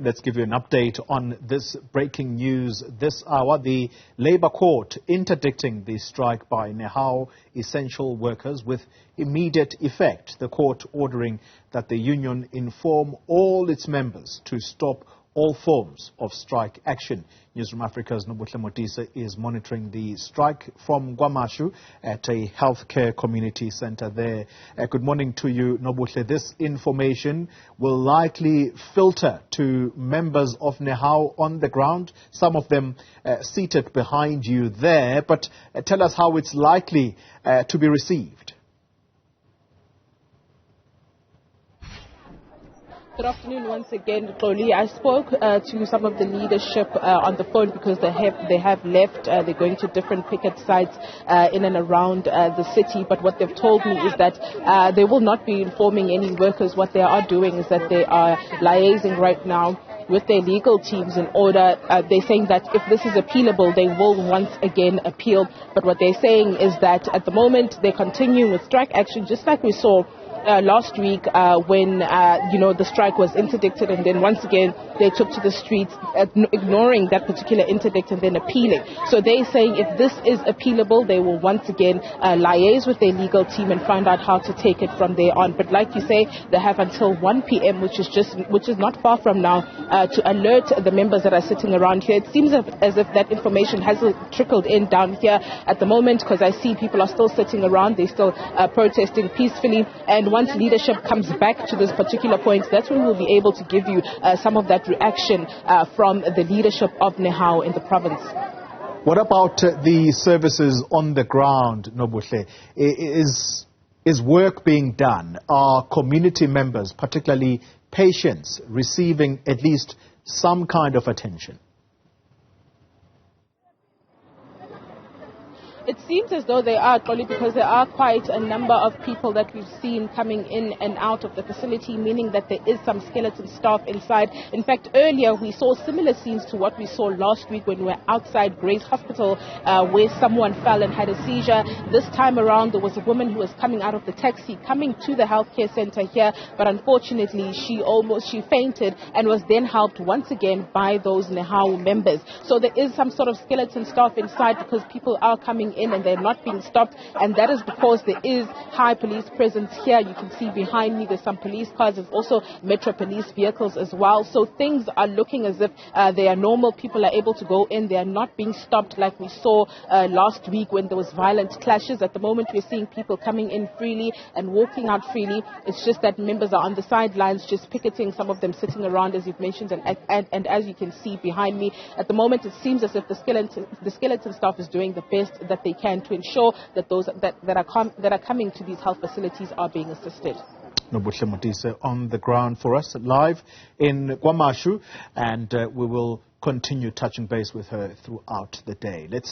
Let's give you an update on this breaking news this hour. The Labour Court interdicting the strike by Nehawu essential workers with immediate effect. The court ordering that the union inform all its members to stop all forms of strike action. Newzroom Afrika's Nobuhle Modise is monitoring the strike from KwaMashu at a healthcare community centre there. Good morning to you, Nobuhle. This information will likely filter to members of Nehawu on the ground, some of them seated behind you there. But tell us how it's likely to be received. Good afternoon once again, Xoli. I spoke to some of the leadership on the phone because they have left. They're going to different picket sites in and around the city. But what they've told me is that they will not be informing any workers. What they are doing is that they are liaising right now with their legal teams in order. They're saying that if this is appealable, they will once again appeal. But what they're saying is that at the moment they're continuing with strike action, just like we saw last week when the strike was interdicted, and then once again they took to the streets, ignoring that particular interdict and then appealing. So they're saying if this is appealable, they will once again liaise with their legal team and find out how to take it from there on. But like you say, they have until 1 p.m., which is not far from now, to alert the members that are sitting around here. It seems as if that information hasn't trickled in down here at the moment, because I see people are still sitting around. They're still protesting peacefully. And once leadership comes back to this particular point, that's when we'll be able to give you some of that reaction from the leadership of Nehawu in the province. What about the services on the ground, Nobuhle? Is work being done? Are community members, particularly patients, receiving at least some kind of attention? It seems as though they are, Xoli, because there are quite a number of people that we've seen coming in and out of the facility, meaning that there is some skeleton staff inside. In fact, earlier we saw similar scenes to what we saw last week when we were outside Grace Hospital, where someone fell and had a seizure. This time around, there was a woman who was coming out of the taxi, coming to the healthcare center here, but unfortunately she fainted and was then helped once again by those Nehawu members. So there is some sort of skeleton staff inside, because people are coming in and they're not being stopped, and that is because there is high police presence here. You can see behind me there's some police cars, there's also metro police vehicles as well. So things are looking as if they are normal. People are able to go in, they are not being stopped like we saw last week when there was violent clashes. At the moment we're seeing people coming in freely and walking out freely. It's just that members are on the sidelines just picketing, some of them sitting around, as you've mentioned, and as you can see behind me at the moment, it seems as if the skeleton staff is doing the best that they can to ensure that those that are coming to these health facilities are being assisted. Nobuhle Modise on the ground for us live in KwaMashu, and we will continue touching base with her throughout the day. Let's